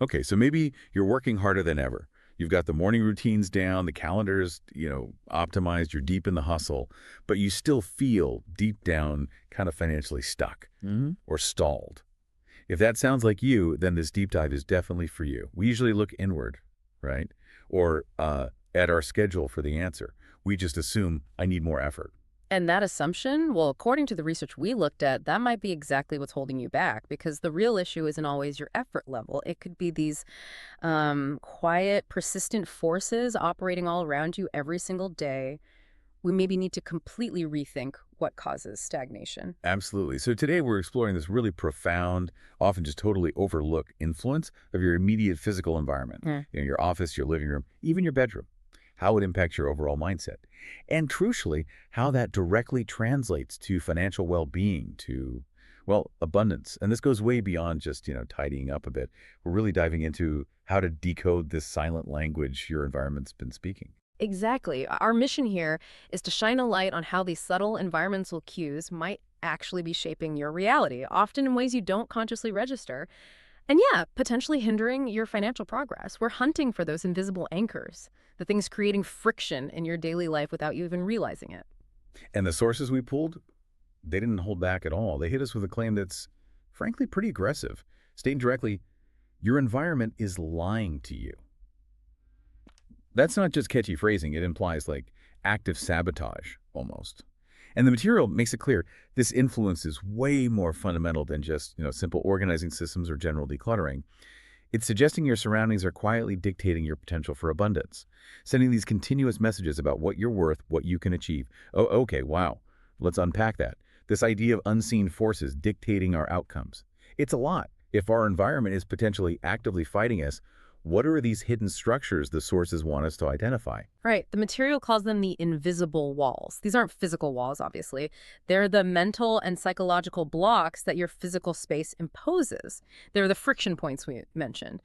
Okay, so maybe you're working harder than ever. You've got the morning routines down, the calendar's, optimized, you're deep in the hustle, but you still feel deep down kind of financially stuck Hmm. or stalled. If that sounds like you, then this deep dive is definitely for you. We usually look inward, right? Or at our schedule for the answer. We just assume I need more effort. And that assumption, well, according to the research we looked at, that might be exactly what's holding you back because the real issue isn't always your effort level. It could be these quiet, persistent forces operating all around you every single day. We maybe need to completely rethink what causes stagnation. Absolutely. So today we're exploring this really profound, often just totally overlooked influence of your immediate physical environment, Mm. your office, your living room, even your bedroom, how it impacts your overall mindset. And crucially, how that directly translates to financial well-being, to, well, abundance. And this goes way beyond just, tidying up a bit. We're really diving into how to decode this silent language your environment's been speaking. Exactly. Our mission here is to shine a light on how these subtle environmental cues might actually be shaping your reality, often in ways you don't consciously register. And yeah, potentially hindering your financial progress. We're hunting for those invisible anchors, the things creating friction in your daily life without you even realizing it. And the sources we pulled, they didn't hold back at all. They hit us with a claim that's, frankly, pretty aggressive. Stating directly, your environment is lying to you. That's not just catchy phrasing. It implies, like, active sabotage, almost. And the material makes it clear this influence is way more fundamental than just, simple organizing systems or general decluttering. It's suggesting your surroundings are quietly dictating your potential for abundance, sending these continuous messages about what you're worth, what you can achieve. Oh, okay, wow. Let's unpack that. This idea of unseen forces dictating our outcomes. It's a lot. If our environment is potentially actively fighting us, what are these hidden structures the sources want us to identify? Right. The material calls them the invisible walls. These aren't physical walls, obviously. They're the mental and psychological blocks that your physical space imposes. They're the friction points we mentioned.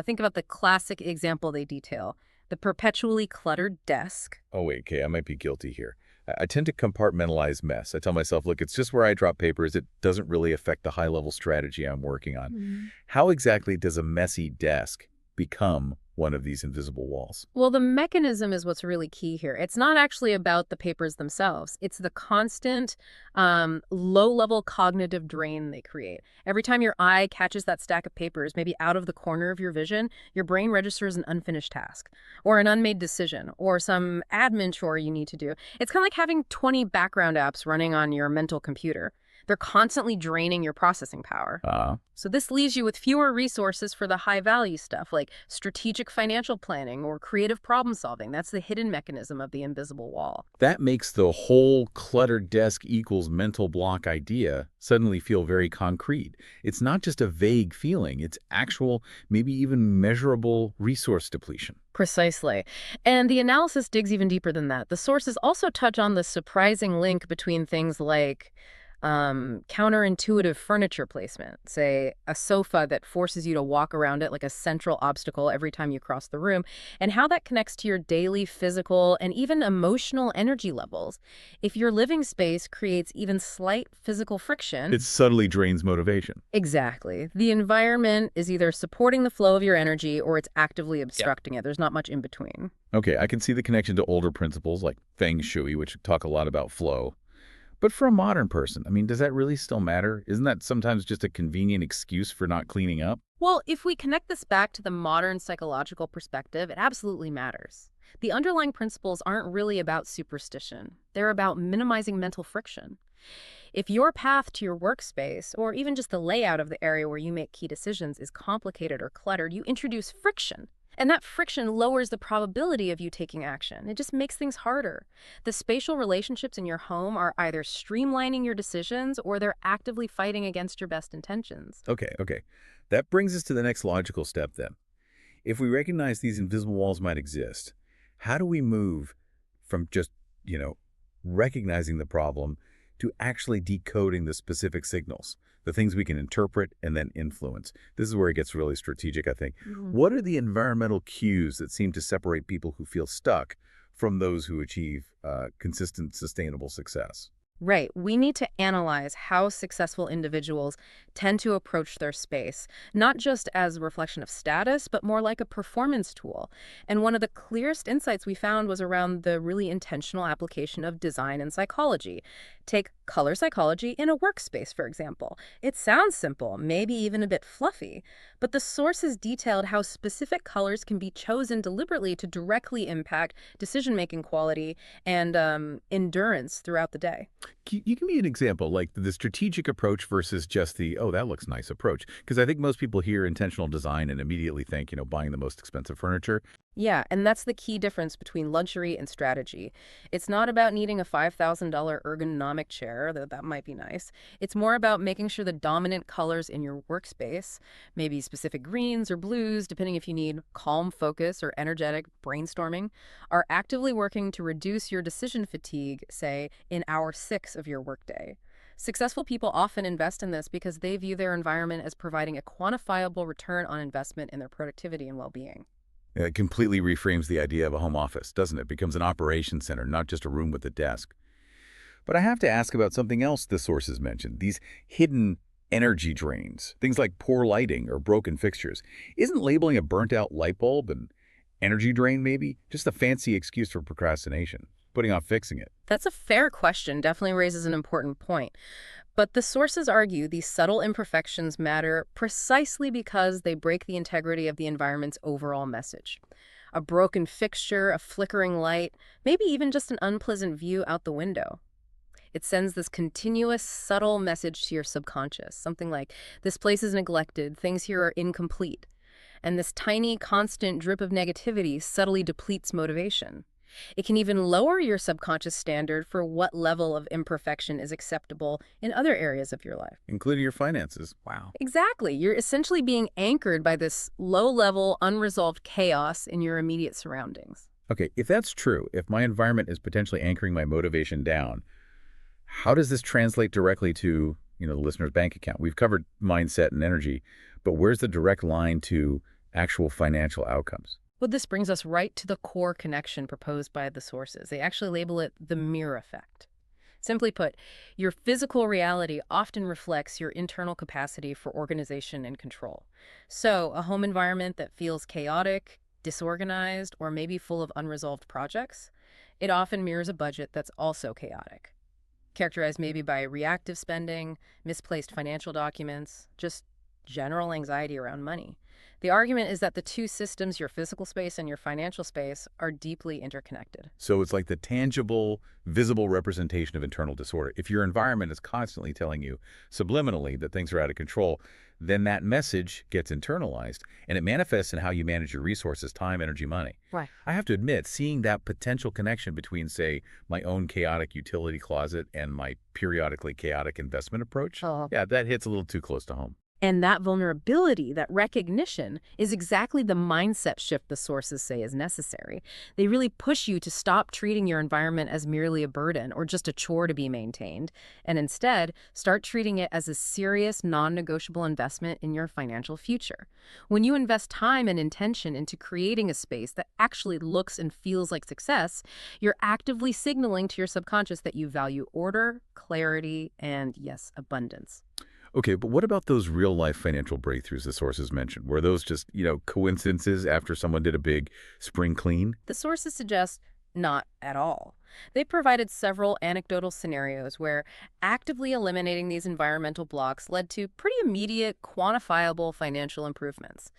Think about the classic example they detail, the perpetually cluttered desk. Oh, wait, okay, I might be guilty here. I tend to compartmentalize mess. I tell myself, look, it's just where I drop papers. It doesn't really affect the high-level strategy I'm working on. How exactly does a messy desk become one of these invisible walls? Well, the mechanism is what's really key here. It's not actually about the papers themselves. It's the constant, low-level cognitive drain they create. Every time your eye catches that stack of papers, maybe out of the corner of your vision, your brain registers an unfinished task, or an unmade decision, or some admin chore you need to do. It's kind of like having 20 background apps running on your mental computer. They're constantly draining your processing power. Uh, So this leaves you with fewer resources for the high value stuff like strategic financial planning or creative problem solving. That's the hidden mechanism of the invisible wall. that makes the whole cluttered desk equals mental block idea suddenly feel very concrete. It's not just a vague feeling. It's actual, maybe even measurable resource depletion. Precisely. And the analysis digs even deeper than that. The sources also touch on the surprising link between things like counterintuitive furniture placement, say a sofa that forces you to walk around it like a central obstacle every time you cross the room, and how that connects to your daily physical and even emotional energy levels. If your living space creates even slight physical friction, It subtly drains motivation. exactly, the environment is either supporting the flow of your energy or it's actively Yeah. obstructing it. There's not much in between. Okay, I can see the connection to older principles like feng shui, which talk a lot about flow. But for a modern person, I mean, does that really still matter? Isn't that sometimes just a convenient excuse for not cleaning up? Well, if we connect this back to the modern psychological perspective, it absolutely matters. The underlying principles aren't really about superstition. They're about minimizing mental friction. If your path to your workspace, or even just the layout of the area where you make key decisions, is complicated or cluttered, you introduce friction. And that friction lowers the probability of you taking action. It just makes things harder. The spatial relationships in your home are either streamlining your decisions or they're actively fighting against your best intentions. Okay. That brings us to the next logical step then. If we recognize these invisible walls might exist, how do we move from just, you know, recognizing the problem to actually decoding the specific signals, the things we can interpret and then influence? This is where it gets really strategic, I think. What are the environmental cues that seem to separate people who feel stuck from those who achieve consistent, sustainable success? Right. We need to analyze how successful individuals tend to approach their space, not just as a reflection of status, but more like a performance tool. And one of the clearest insights we found was around the really intentional application of design and psychology. Take color psychology in a workspace, for example. It sounds simple, maybe even a bit fluffy, but the sources detailed how specific colors can be chosen deliberately to directly impact decision-making quality and endurance throughout the day. You give me an example, like the strategic approach versus just the, oh, that looks nice approach. Because I think most people hear intentional design and immediately think, buying the most expensive furniture. Yeah, and that's the key difference between luxury and strategy. It's not about needing a $5,000 ergonomic chair, though that might be nice. It's more about making sure the dominant colors in your workspace, maybe specific greens or blues, depending if you need calm focus or energetic brainstorming, are actively working to reduce your decision fatigue, say, in hour 6 of your workday. Successful people often invest in this because they view their environment as providing a quantifiable return on investment in their productivity and well-being. It completely reframes the idea of a home office, doesn't it? It becomes an operations center, not just a room with a desk. But I have to ask about something else the sources mentioned, these hidden energy drains, things like poor lighting or broken fixtures. Isn't labeling a burnt-out light bulb an energy drain, maybe? Just a fancy excuse for procrastination, putting off fixing it. That's a fair question, definitely raises an important point. But the sources argue these subtle imperfections matter precisely because they break the integrity of the environment's overall message. A broken fixture, a flickering light, maybe even just an unpleasant view out the window. It sends this continuous, subtle message to your subconscious, something like, this place is neglected, things here are incomplete. And this tiny, constant drip of negativity subtly depletes motivation. It can even lower your subconscious standard for what level of imperfection is acceptable in other areas of your life. Including your finances. Wow. Exactly. You're essentially being anchored by this low-level, unresolved chaos in your immediate surroundings. Okay, if that's true, if my environment is potentially anchoring my motivation down, how does this translate directly to, the listener's bank account? We've covered mindset and energy, but where's the direct line to actual financial outcomes? Well, this brings us right to the core connection proposed by the sources. They actually label it the mirror effect. Simply put, your physical reality often reflects your internal capacity for organization and control. So, a home environment that feels chaotic, disorganized, or maybe full of unresolved projects, it often mirrors a budget that's also chaotic, characterized maybe by reactive spending, misplaced financial documents, just general anxiety around money. The argument is that the two systems, your physical space and your financial space, are deeply interconnected. So it's like the tangible, visible representation of internal disorder. If your environment is constantly telling you subliminally that things are out of control, then that message gets internalized and it manifests in how you manage your resources, time, energy, money. Right. I have to admit, seeing that potential connection between, say, my own chaotic utility closet and my periodically chaotic investment approach, Oh. yeah, that hits a little too close to home. And that vulnerability, that recognition, is exactly the mindset shift the sources say is necessary. They really push you to stop treating your environment as merely a burden or just a chore to be maintained, and instead start treating it as a serious, non-negotiable investment in your financial future. When you invest time and intention into creating a space that actually looks and feels like success, you're actively signaling to your subconscious that you value order, clarity, and, yes, abundance. Okay, but what about those real-life financial breakthroughs the sources mentioned? Were those just, coincidences after someone did a big spring clean? The sources suggest not at all. They provided several anecdotal scenarios where actively eliminating these environmental blocks led to pretty immediate, quantifiable financial improvements.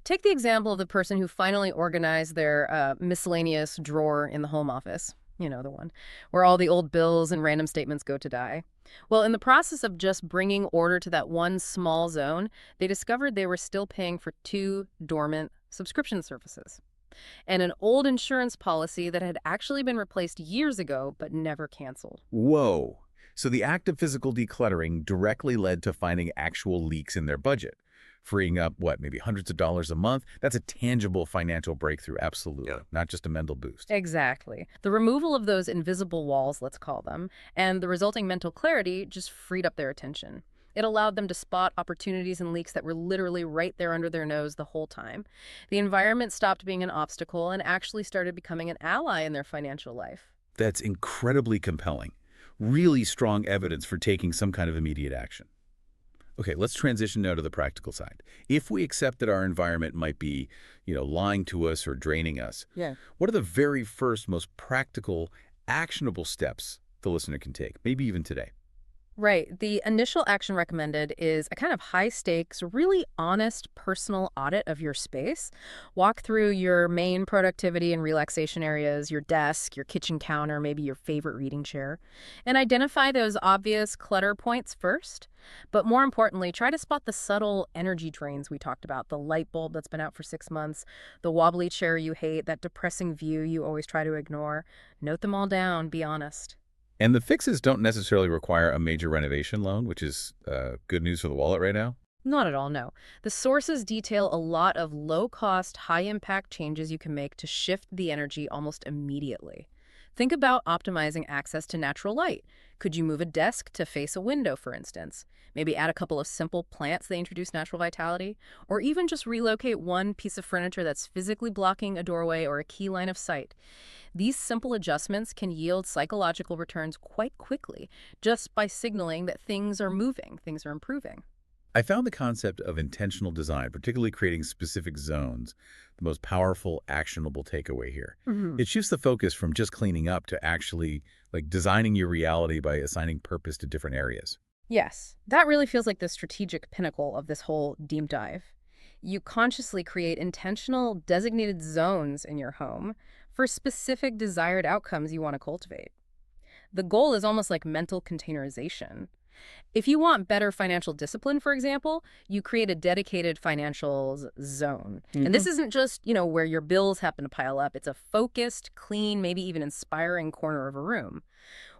Take the example of the person who finally organized their miscellaneous drawer in the home office. You know, the one where all the old bills and random statements go to die. Well, in the process of just bringing order to that one small zone, they discovered they were still paying for two dormant subscription services and an old insurance policy that had actually been replaced years ago but never canceled. Whoa. So the act of physical decluttering directly led to finding actual leaks in their budget, freeing up, what, maybe hundreds of dollars a month? That's a tangible financial breakthrough, absolutely, not just a mental boost. Exactly. The removal of those invisible walls, let's call them, and the resulting mental clarity just freed up their attention. It allowed them to spot opportunities and leaks that were literally right there under their nose the whole time. The environment stopped being an obstacle and actually started becoming an ally in their financial life. That's incredibly compelling. really strong evidence for taking some kind of immediate action. Okay, let's transition now to the practical side. If we accept that our environment might be, lying to us or draining us, Yeah. what are the very first, most practical, actionable steps the listener can take, maybe even today? Right. The initial action recommended is a kind of high stakes, really honest personal audit of your space. Walk through your main productivity and relaxation areas, your desk, your kitchen counter, maybe your favorite reading chair, and identify those obvious clutter points first. But more importantly, try to spot the subtle energy drains we talked about, the light bulb that's been out for 6 months, the wobbly chair you hate, that depressing view you always try to ignore. Note them all down, be honest. And the fixes don't necessarily require a major renovation loan, which is good news for the wallet right now. Not at all, no. The sources detail a lot of low-cost, high-impact changes you can make to shift the energy almost immediately. Think about optimizing access to natural light. Could you move a desk to face a window, for instance? Maybe add a couple of simple plants that introduce natural vitality? Or even just relocate one piece of furniture that's physically blocking a doorway or a key line of sight. These simple adjustments can yield psychological returns quite quickly, just by signaling that things are moving, things are improving. I found the concept of intentional design, particularly creating specific zones, the most powerful, actionable takeaway here. Mhm. It shifts the focus from just cleaning up to actually designing your reality by assigning purpose to different areas. Yes, that really feels like the strategic pinnacle of this whole deep dive. You consciously create intentional, designated zones in your home for specific desired outcomes you want to cultivate. The goal is almost like mental containerization. If you want better financial discipline, for example, you create a dedicated financials zone. And this isn't just, where your bills happen to pile up. It's a focused, clean, maybe even inspiring corner of a room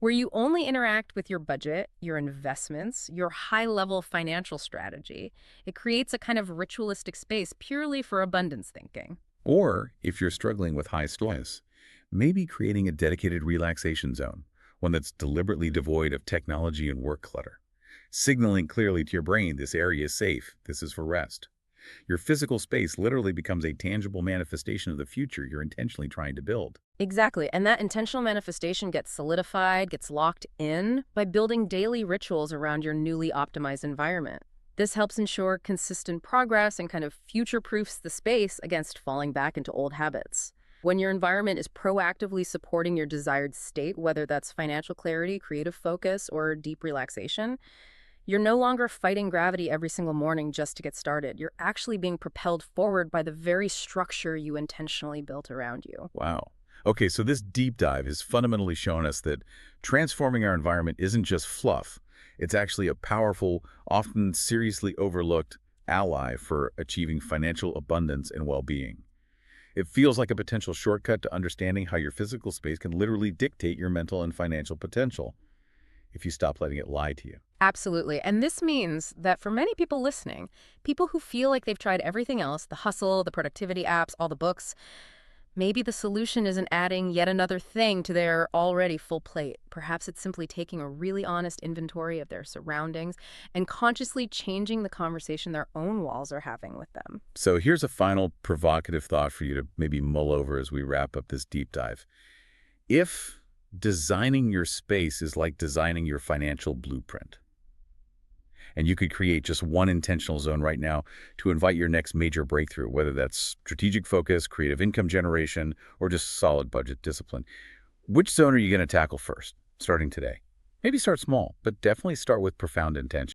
where you only interact with your budget, your investments, your high-level financial strategy. It creates a kind of ritualistic space purely for abundance thinking. Or, if you're struggling with high stress, maybe creating a dedicated relaxation zone, one that's deliberately devoid of technology and work clutter, signaling clearly to your brain this area is safe, this is for rest. Your physical space literally becomes a tangible manifestation of the future you're intentionally trying to build. Exactly. And that intentional manifestation gets solidified, gets locked in by building daily rituals around your newly optimized environment. This helps ensure consistent progress and kind of future-proofs the space against falling back into old habits. When your environment is proactively supporting your desired state, whether that's financial clarity, creative focus, or deep relaxation, you're no longer fighting gravity every single morning just to get started. You're actually being propelled forward by the very structure you intentionally built around you. Wow. Okay, so this deep dive has fundamentally shown us that transforming our environment isn't just fluff. It's actually a powerful, often seriously overlooked ally for achieving financial abundance and well-being. It feels like a potential shortcut to understanding how your physical space can literally dictate your mental and financial potential if you stop letting it lie to you. Absolutely. And this means that for many people listening, people who feel like they've tried everything else, the hustle, the productivity apps, all the books, maybe the solution isn't adding yet another thing to their already full plate. Perhaps it's simply taking a really honest inventory of their surroundings and consciously changing the conversation their own walls are having with them. So here's a final provocative thought for you to maybe mull over as we wrap up this deep dive. If designing your space is like designing your financial blueprint, and you could create just one intentional zone right now to invite your next major breakthrough, whether that's strategic focus, creative income generation, or just solid budget discipline. Which zone are you going to tackle first, starting today? Maybe start small, but definitely start with profound intention.